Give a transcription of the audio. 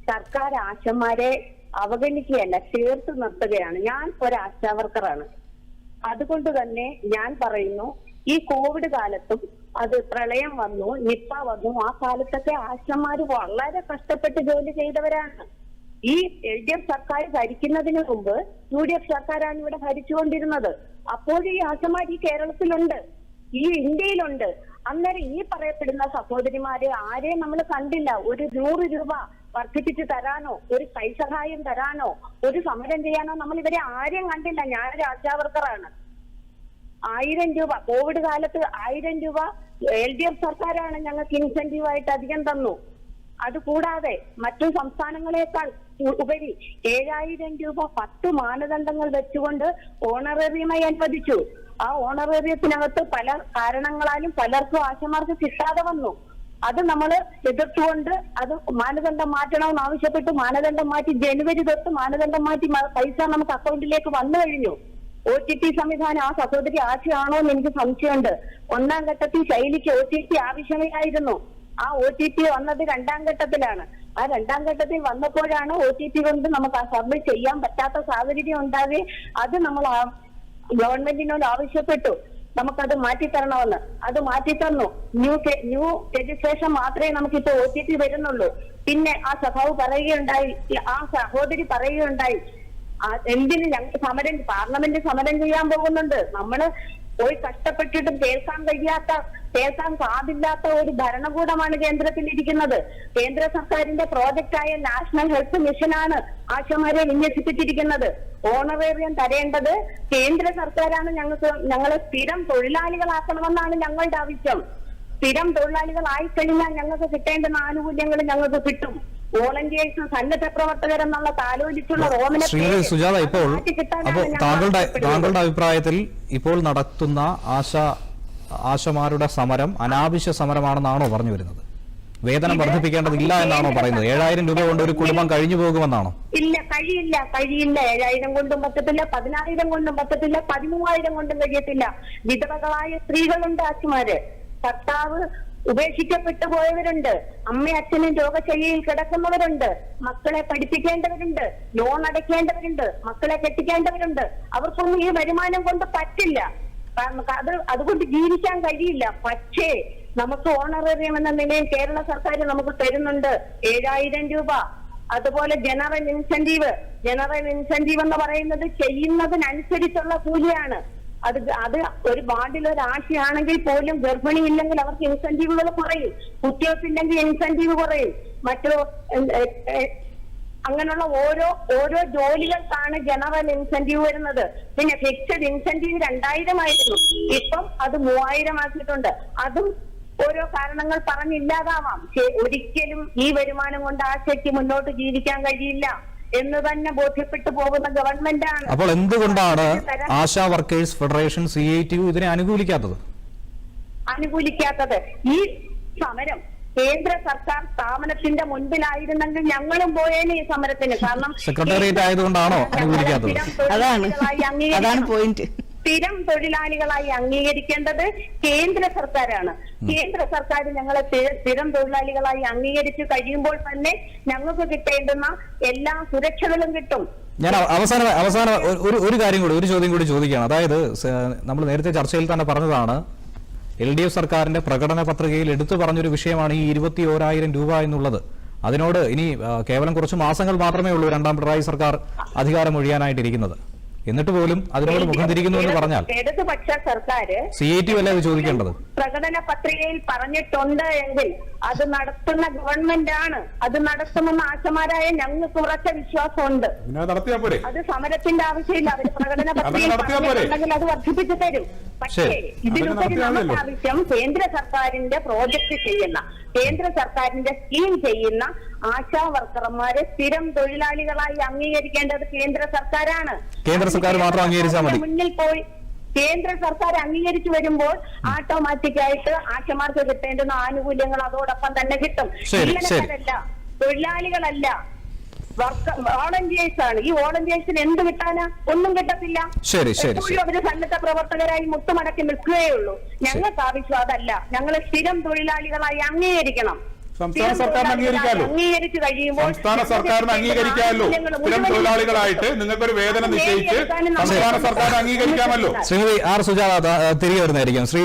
സർക്കാർ ആശമാരെ അവഗണിക്കുകയല്ല, ചേർത്ത് നിർത്തുകയാണ്. ഞാൻ ഒരു ആശാവർക്കറാണ്. അതുകൊണ്ട് തന്നെ ഞാൻ പറയുന്നു, ഈ കോവിഡ് കാലത്തും അത് പ്രളയം വന്നു, നിപ്പ വന്നു, ആ കാലത്തൊക്കെ ആശമാര് വളരെ കഷ്ടപ്പെട്ട് ജോലി ചെയ്തവരാണ്. ഈ LDF സർക്കാർ ഭരിക്കുന്നതിന് മുമ്പ് UDF സർക്കാരാണ് ഇവിടെ ഭരിച്ചുകൊണ്ടിരുന്നത്. അപ്പോഴും ഈ ആശമാർ ഈ കേരളത്തിലുണ്ട്, ഈ ഇന്ത്യയിലുണ്ട്. അന്നേരം ഈ പറയപ്പെടുന്ന സഹോദരിമാരെ ആരെയും നമ്മൾ കണ്ടില്ല. ഒരു 100 രൂപ വർദ്ധിപ്പിച്ച് തരാനോ, ഒരു കൈസഹായം തരാനോ, ഒരു സമരം ചെയ്യാനോ നമ്മൾ ഇവരെ ആരെയും കണ്ടില്ല. ഞാനൊരു ആശാവർക്കറാണ്. 1000 രൂപ കോവിഡ് കാലത്ത് 1000 രൂപ LDF സർക്കാരാണ് ഞങ്ങൾക്ക് ഇൻസെന്റീവായിട്ട് അധികം തന്നു. അതുകൂടാതെ മറ്റു സംസ്ഥാനങ്ങളെക്കാൾ ഉപരി 7000 രൂപ 10 മാനദണ്ഡങ്ങൾ വെച്ചുകൊണ്ട് ഓണറേറിയമായി അനുവദിച്ചു. ആ ഓണറേറിയത്തിനകത്ത് പല കാരണങ്ങളാലും പലർക്കും ആശമാർക്ക് കിട്ടാതെ വന്നു. അത് നമ്മൾ എതിർത്തുകൊണ്ട് അത് മാനദണ്ഡം മാറ്റണമെന്ന് ആവശ്യപ്പെട്ട് മാനദണ്ഡം മാറ്റി. ജനുവരി തൊട്ട് മാനദണ്ഡം മാറ്റി പൈസ നമുക്ക് അക്കൗണ്ടിലേക്ക് വന്നു കഴിഞ്ഞു. OTP സംവിധാനം ആ സഹോദരി ആശയാണോ എന്ന് എനിക്ക് സംശയമുണ്ട്. 1ാം ഘട്ടത്തിൽ ശൈലിക്ക് OTP ആവശ്യമായിരുന്നു. ആ OTP വന്നത് 2ാം ഘട്ടത്തിലാണ്. ആ 2ാം ഘട്ടത്തിൽ വന്നപ്പോഴാണ് OTP കൊണ്ട് നമുക്ക് ആ സബ്മിറ്റ് ചെയ്യാൻ പറ്റാത്ത സാഹചര്യം ഉണ്ടാകെ അത് നമ്മൾ ഗവൺമെന്റിനോട് ആവശ്യപ്പെട്ടു, നമുക്കത് മാറ്റിത്തരണമെന്ന്. അത് മാറ്റിത്തന്നു. ന്യൂ രജിസ്ട്രേഷൻ മാത്രമേ നമുക്കിപ്പോ OTP വരുന്നുള്ളൂ. പിന്നെ ആ സഖാവ് പറയുകയുണ്ടായി, ആ സഹോദരി പറയുകയുണ്ടായി, എന്തിന് ഞങ്ങൾ പാർലമെന്റ് സമരം ചെയ്യാൻ പോകുന്നുണ്ട്. നമ്മള് പോയി കഷ്ടപ്പെട്ടിട്ടും കേൾക്കാൻ സാധില്ലാത്ത ഒരു ഭരണകൂടമാണ് കേന്ദ്രത്തിലിരിക്കുന്നത്. കേന്ദ്ര സർക്കാരിന്റെ പ്രോജക്റ്റായ നാഷണൽ ഹെൽത്ത് മിഷനാണ് ആശമാരെ വിന്യസിപ്പിച്ചിരിക്കുന്നത്. ഓണറേറിയം തരേണ്ടത് കേന്ദ്ര സർക്കാരാണ്. ഞങ്ങളെ സ്ഥിരം തൊഴിലാളികളാക്കണമെന്നാണ് ഞങ്ങളുടെ ആവശ്യം. സ്ഥിരം തൊഴിലാളികളായി കഴിഞ്ഞാൽ ഞങ്ങൾക്ക് കിട്ടേണ്ടുന്ന ആനുകൂല്യങ്ങൾ ഞങ്ങൾക്ക് കിട്ടും. വോളണ്ടിയേഴ്സ്, സന്നദ്ധ പ്രവർത്തകർ എന്നുള്ള താലോലിച്ചുള്ള സുജാത, ഇപ്പോൾ താങ്കളുടെ അഭിപ്രായത്തിൽ ഇപ്പോൾ നടത്തുന്ന ആശമാരുടെ സമരം അനാവശ്യ സമരമാണെന്നാണോ പറഞ്ഞു വരുന്നത്? വേതനം വർദ്ധിപ്പിക്കേണ്ടതില്ല എന്നാണോ പറയുന്നത്? 7000 രൂപ കൊണ്ട് ഒരു കുടുംബം കഴിഞ്ഞു പോകുമെന്നാണോ? ഇല്ല, കഴിയില്ല. 7000 കൊണ്ടും പറ്റത്തില്ല, 10000 കൊണ്ടും പറ്റത്തില്ല, 13000 കൊണ്ടും കഴിയത്തില്ല. വിധവകളായ സ്ത്രീകളുണ്ട് ആശമാര്. ഭർത്താവ് ഉപേക്ഷിക്കപ്പെട്ടു പോയവരുണ്ട്, അമ്മയും രോഗശയ്യയിൽ കിടക്കുന്നവരുണ്ട്, മക്കളെ പഠിപ്പിക്കേണ്ടവരുണ്ട്, ലോൺ അടയ്ക്കേണ്ടവരുണ്ട്, മക്കളെ കെട്ടിക്കേണ്ടവരുണ്ട്. അവർക്കൊന്നും ഈ വരുമാനം കൊണ്ട് പറ്റില്ല. അതുകൊണ്ട് ജീവിക്കാൻ കഴിയില്ല. പക്ഷേ നമുക്ക് ഓണറേറിയം എന്ന നിലയിൽ കേരള സർക്കാർ നമുക്ക് തരുന്നുണ്ട് 7000 രൂപ. അതുപോലെ ജനറൽ ഇൻസെന്റീവ് എന്ന് പറയുന്നത് ചെയ്യുന്നതിനനുസരിച്ചുള്ള കൂലിയാണ്. അത് ഒരു വാർഡിൽ ഒരു ആശയാണെങ്കിൽ പോലും ഗർഭിണി ഇല്ലെങ്കിൽ അവർക്ക് ഇൻസെന്റീവുകൾ കുറയും, കുത്തിവെപ്പില്ലെങ്കിൽ ഇൻസെന്റീവ് കുറയും. അങ്ങനെയുള്ള ഓരോ ജോലികൾക്കാണ് ജനറൽ ഇൻസെന്റീവ് വരുന്നത്. പിന്നെ ഫിക്സഡ് ഇൻസെന്റീവ് 2000 ആയിരുന്നു, ഇപ്പം അത് 3000 ആക്കിയിട്ടുണ്ട്. അതും ഓരോ കാരണങ്ങൾ പറഞ്ഞില്ലാതാവാം. ഒരിക്കലും ഈ വരുമാനം കൊണ്ട് ആശയ്ക്ക് മുന്നോട്ട് ജീവിക്കാൻ കഴിയില്ല എന്ന് തന്നെ ബോധ്യപ്പെട്ടു പോകുന്ന ഗവൺമെന്റാണ്. അപ്പോൾ എന്തുകൊണ്ടാണ് ആശാ വർക്കേഴ്സ് ഫെഡറേഷൻ CITU ഇതിനെ അനുകൂലിക്കാത്തത്? ഈ സമരം കേന്ദ്ര സർക്കാർ സ്ഥാപനത്തിന്റെ മുൻപിലായിരുന്നെങ്കിൽ ഞങ്ങളും പോയേനെ ഈ സമരത്തിന്. കാരണം സെക്രട്ടേറിയറ്റ് ആയതുകൊണ്ടാണോ അനുകൂലിക്കാത്തത്? അതാണ് പോയിന്റ്. സ്ഥിരം തൊഴിലാളികളായി അംഗീകരിക്കേണ്ടത് കേന്ദ്ര സർക്കാരാണ്. കേന്ദ്ര സർക്കാർ ഞങ്ങളെ സ്ഥിരം തൊഴിലാളികളായി അംഗീകരിച്ചു കഴിയുമ്പോൾ തന്നെ ഞങ്ങൾക്ക് കിട്ടേണ്ടുന്ന എല്ലാ സുരക്ഷകളും കിട്ടും. ഞാൻ അവസാന ഒരു കാര്യം കൂടി, ഒരു ചോദ്യം കൂടി ചോദിക്കുകയാണ്. അതായത് നമ്മൾ നേരത്തെ ചർച്ചയിൽ തന്നെ പറഞ്ഞതാണ്, LDF സർക്കാരിന്റെ പ്രകടന പത്രികയിൽ എടുത്തു പറഞ്ഞൊരു വിഷയമാണ് ഈ 21,000 രൂപ എന്നുള്ളത്. അതിനോട് ഇനി കേവലം കുറച്ച് മാസങ്ങൾ മാത്രമേ ഉള്ളൂ 2ാം പിണറായി സർക്കാർ അധികാരം ഒഴിയാനായിട്ടിരിക്കുന്നത്. എന്നിട്ട് പോലും അതിനോട് മുഖം തിരിക്കുന്നു എന്ന് പറഞ്ഞാൽ ഇടതുപക്ഷ സർക്കാർ CITU അല്ലേ അത് ചോദിക്കേണ്ടത്? പ്രകടന പത്രികയിൽ പറഞ്ഞിട്ടുണ്ട് എങ്കിൽ അത് നടത്തുന്ന ഗവൺമെന്റ് ആണ്. അത് നടത്തുമെന്ന് ആശമാരായ ഞങ്ങൾക്ക് ഉറച്ച വിശ്വാസമുണ്ട്. അത് സമരത്തിന്റെ ആവശ്യമില്ല. അവർ പ്രകടന പത്രികയിൽ പറഞ്ഞിട്ടുണ്ടെങ്കിൽ അത് വർദ്ധിപ്പിച്ചു തരും. പക്ഷേ ഇതിനുപരി നമുക്ക് ആവശ്യം കേന്ദ്ര സർക്കാരിന്റെ പ്രോജക്ട് ചെയ്യുന്ന, കേന്ദ്ര സർക്കാരിന്റെ സ്കീം ചെയ്യുന്ന ആശാ വർക്കർമാരെ സ്ഥിരം തൊഴിലാളികളായി അംഗീകരിക്കേണ്ടത് കേന്ദ്ര സർക്കാരാണ്. കേന്ദ്ര സർക്കാർ മാത്രം അംഗീകരിച്ചാൽ മതി. മുന്നിൽ പോയി കേന്ദ്ര സർക്കാർ അംഗീകരിച്ചു വരുമ്പോൾ ഓട്ടോമാറ്റിക്കായിട്ട് ആശമാർക്ക് കിട്ടേണ്ടുന്ന ആനുകൂല്യങ്ങൾ അതോടൊപ്പം തന്നെ കിട്ടും. ജീവനക്കാരല്ല, തൊഴിലാളികളല്ല, വോളണ്ടിയേഴ്സ് ആണ്. ഈ വോളണ്ടിയേഴ്സിന് എന്ത് കിട്ടാനാ? ഒന്നും കിട്ടത്തില്ല. അവര് സന്നദ്ധ പ്രവർത്തകരായി മുട്ടുമടക്കി നിൽക്കുകയുള്ളൂ. ഞങ്ങൾക്ക് ആവശ്യം അതല്ല. ഞങ്ങളെ സ്ഥിരം തൊഴിലാളികളായി അംഗീകരിക്കണം. സംസ്ഥാന സർക്കാരിന് അംഗീകരിക്കാമല്ലോ. അംഗീകരിച്ചു കഴിയുമ്പോൾ സംസ്ഥാന സർക്കാരിന് അംഗീകരിക്കാമല്ലോ. സ്ഥിരം തൊഴിലാളികളായിട്ട് നിങ്ങൾക്കൊരു വേതനം നിശ്ചയിച്ച് സംസ്ഥാന സർക്കാരിന് അംഗീകരിക്കാമല്ലോ. ശ്രീമതി ആർ സുജാത തിരികെ വരുന്നതായിരിക്കും. ശ്രീ